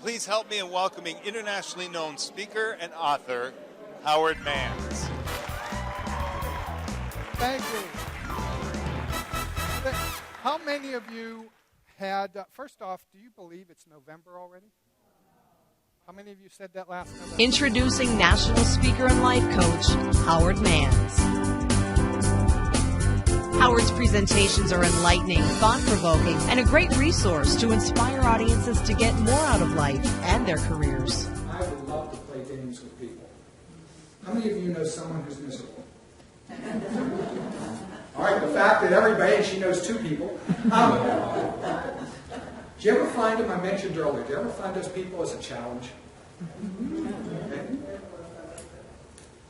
please help me in welcoming internationally known speaker and author, Howard Mans. Thank you. How many of you had, first off, do you believe it's November already? How many of you said that last November? Introducing national speaker and life coach, Howard Mans. Howard's presentations are enlightening, thought-provoking, and a great resource to inspire audiences to get more out of life and their careers. I would love to play games with people. How many of you know someone who's miserable? All right, the fact that everybody, and she knows two people. Do you ever find them, I mentioned earlier, do you ever find those people as a challenge? Okay.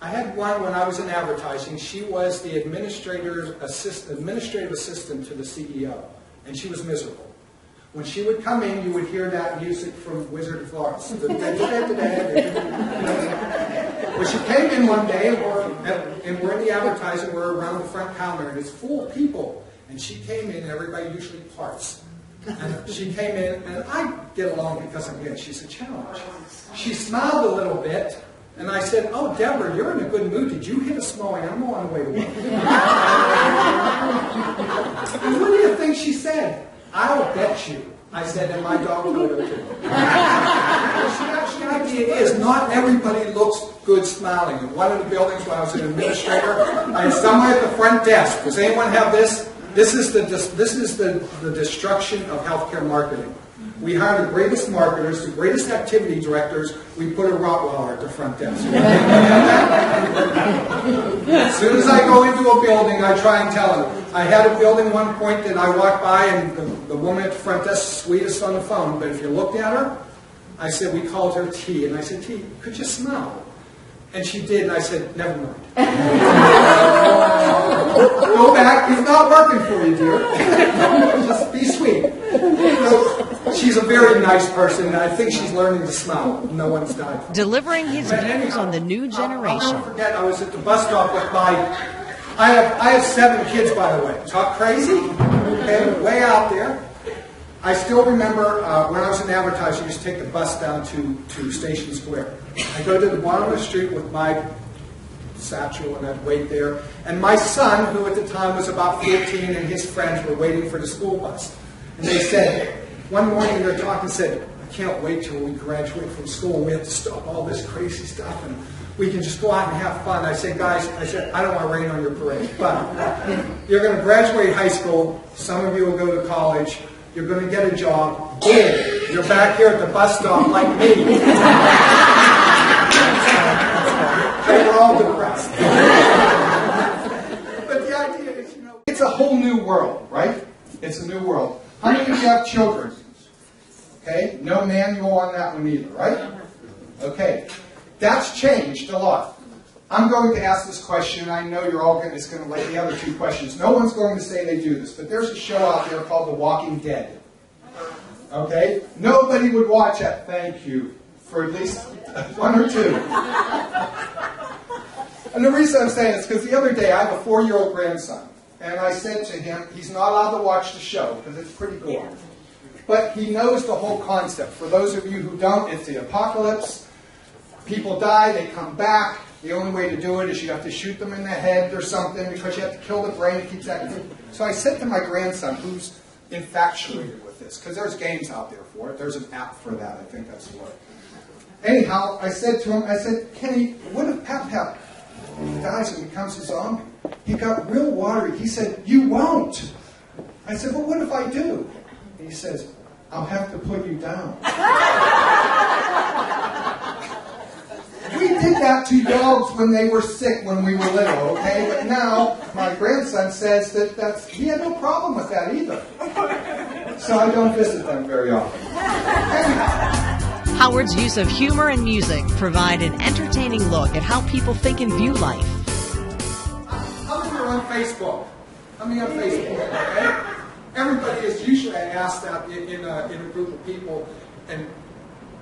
I had one when I was in advertising. She was the administrative assistant to the CEO, and she was miserable. When she would come in, you would hear that music from Wizard of Oz. When she came in one day, and we're in the advertising, we're around the front counter, and it's full of people. And she came in, and everybody usually parts. And she came in, and I get along because I'm good. She's a challenge. She smiled a little bit, and I said, "Oh, Deborah, you're in a good mood. Did you hit a small animal on the way to work?" And what do you think she said? "I'll bet you." I said, "and my dog would too." The idea is not everybody looks good smiling. In one of the buildings when I was an administrator, I had someone at the front desk. Does anyone have this? This is the destruction of healthcare marketing. We hire the greatest marketers, the greatest activity directors. We put a Rottweiler at the front desk. As soon as I go into a building, I try and tell them. I had a building one point that I walked by, and the woman at the front desk, sweetest on the phone, but if you looked at her, I said, we called her T, and I said, "T, could you smile?" And she did, and I said, "Never mind." Go back, it's not working for you, dear. Just be sweet. So, she's a very nice person, and I think she's learning to smile. No one's died. Delivering his views on the new generation. I'll never forget, I was at the bus stop with I have 7 kids, by the way. Talk crazy? Okay, way out there. I still remember when I was in advertising, I used to take the bus down to Station Square. I go to the bottom of the street with my satchel, and I'd wait there. And my son, who at the time was about 14, and his friends were waiting for the school bus. And they said, one morning they were talking, said, "I can't wait till we graduate from school. We have to stop all this crazy stuff, and we can just go out and have fun." I said, "Guys," I said, "I don't want to rain on your parade, but you're going to graduate high school. Some of you will go to college. You're going to get a job. Boom, you're back here at the bus stop like me." They were all depressed. But the idea is, it's a whole new world, right? It's a new world. How many of you have children? Okay, no manual on that one either, right? Okay, that's changed a lot. I'm going to ask this question, and I know you're all it's going to like the other 2 questions. No one's going to say they do this, but there's a show out there called The Walking Dead. Okay? Nobody would watch that. Thank you. For at least 1 or 2. And the reason I'm saying this is because the other day I have a 4-year-old grandson, and I said to him, he's not allowed to watch the show because it's pretty cool. But he knows the whole concept. For those of you who don't, it's the apocalypse. People die, they come back. The only way to do it is you have to shoot them in the head or something because you have to kill the brain to keep that. So I said to my grandson, who's infatuated with this, because there's games out there for it. There's an app for that. I think that's the word. Anyhow, I said to him, "Kenny, what if Pep dies and becomes a zombie?" He got real watery. He said, "You won't." I said, "Well, what if I do?" And he says, "I'll have to put you down." We did that to dogs when they were sick when we were little, okay? But now, my grandson says that he had no problem with that either. So I don't visit them very often. Howard's use of humor and music provide an entertaining look at how people think and view life. How many are on Facebook? How many on Facebook? Okay? Everybody is usually asked that in a group of people, and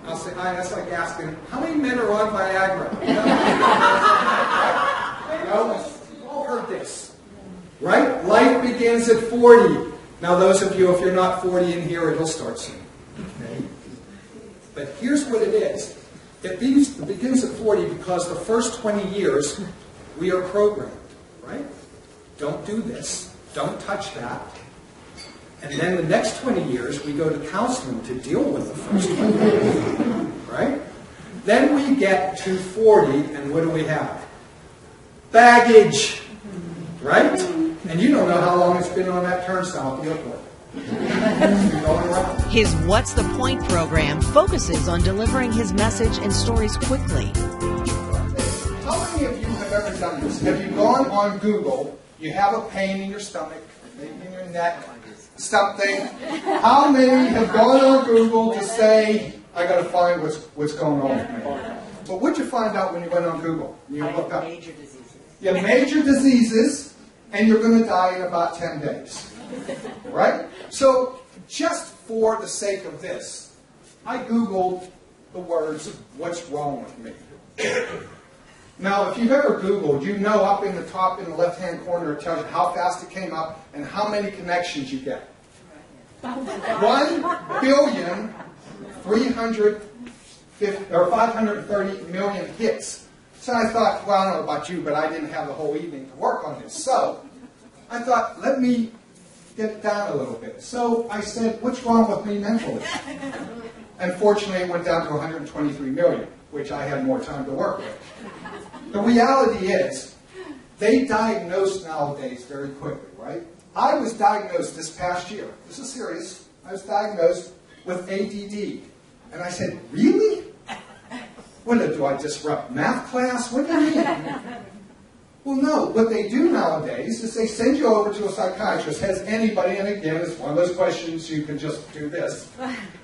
I'll say, that's like asking, how many men are on Viagra? You've all heard this, right? Life begins at 40. Now, those of you, if you're not 40 in here, it'll start soon. Okay? But here's what it is. It begins at 40 because the first 20 years we are programmed, right? Don't do this. Don't touch that. And then the next 20 years we go to counseling to deal with the first 20 years, right? Then we get to 40, and what do we have? Baggage, right? And you don't know how long it's been on that turnstile at the airport. Going around. His What's the Point program focuses on delivering his message and stories quickly. How many of you have ever done this? Have you gone on Google, you have a pain in your stomach, maybe in your neck, something. How many have gone on Google to say, I got to find what's going on with me? But what'd you find out when you went on Google? You looked up major diseases. You have major diseases, and you're going to die in about 10 days. Right? So, just for the sake of this, I Googled the words, what's wrong with me? Now, if you've ever Googled, you know up in the top in the left-hand corner it tells you how fast it came up and how many connections you get. 530 million hits. So I thought, well, I don't know about you, but I didn't have the whole evening to work on this. So I thought, let me get it down a little bit. So I said, what's wrong with me mentally? And fortunately, it went down to 123 million, which I had more time to work with. The reality is, they diagnose nowadays very quickly, right? I was diagnosed this past year. This is serious. I was diagnosed with ADD. And I said, really? What do I disrupt math class? What do you mean? Well, no. What they do nowadays is they send you over to a psychiatrist. Has anybody, and again, it's one of those questions you can just do this.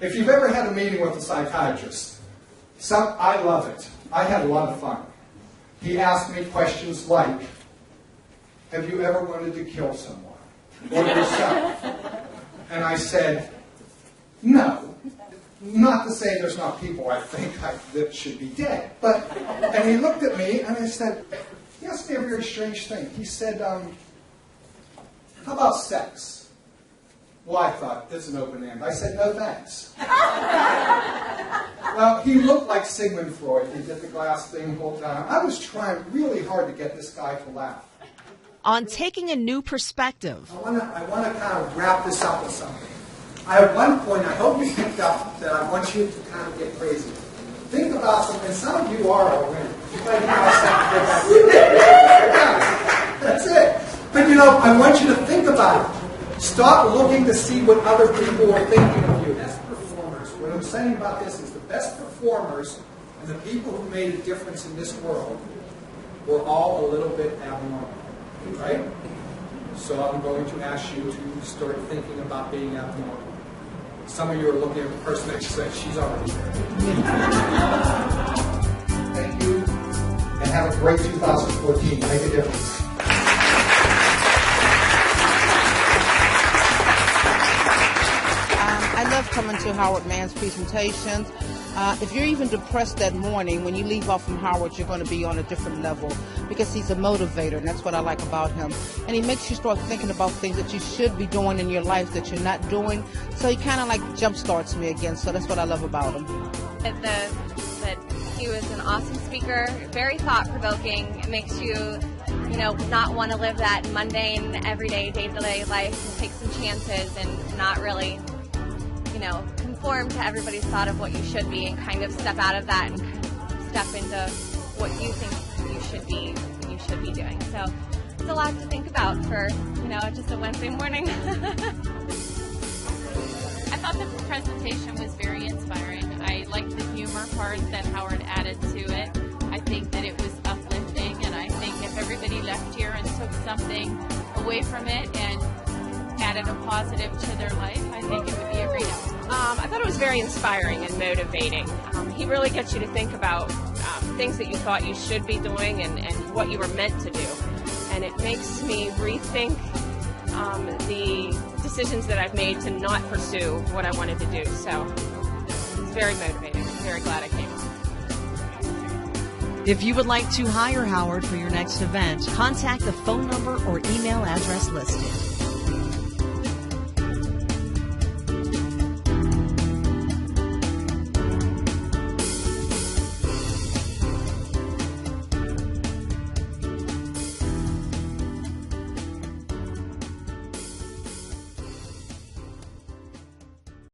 If you've ever had a meeting with a psychiatrist, I love it. I had a lot of fun. He asked me questions like, have you ever wanted to kill someone? Or yourself? And I said, no. Not to say there's not people I think that should be dead. And he looked at me and I said, he asked me a very strange thing. He said, how about sex? Well, I thought, this is an open end. I said, no thanks. Well, he looked like Sigmund Freud. He did the glass thing the whole time. I was trying really hard to get this guy to laugh. On taking a new perspective. I want to kind of wrap this up with something. At one point, I hope you picked up that I want you to kind of get crazy. Think about something, and some of you are already. That's it. But I want you to think about it. Stop looking to see what other people are thinking of you. Best performers. What I'm saying about this is the best performers and the people who made a difference in this world were all a little bit abnormal. Right? So I'm going to ask you to start thinking about being abnormal. Some of you are looking at the person next to you, she's already there. Thank you, and have a great 2014. Make a difference. I love coming to Howard Mann's presentations. If you're even depressed that morning, when you leave off from Howard, you're going to be on a different level because he's a motivator, and that's what I like about him. And he makes you start thinking about things that you should be doing in your life that you're not doing. So he kind of like jumpstarts me again. So that's what I love about him. That he was an awesome speaker, very thought-provoking. It makes you, not want to live that mundane, everyday, day-to-day life and take some chances and not really, conform to everybody's thought of what you should be and kind of step out of that and step into what you think you should be doing. So it's a lot to think about for, just a Wednesday morning. I thought the presentation was very inspiring. I liked the humor part that Howard added to it. I think that it was uplifting, and I think if everybody left here and took something away from it and added a positive to their life, I think it would be a great outcome. I thought it was very inspiring and motivating. He really gets you to think about things that you thought you should be doing and what you were meant to do. And it makes me rethink the decisions that I've made to not pursue what I wanted to do. So it's very motivating. I'm very glad I came. If you would like to hire Howard for your next event, contact the phone number or email address listed.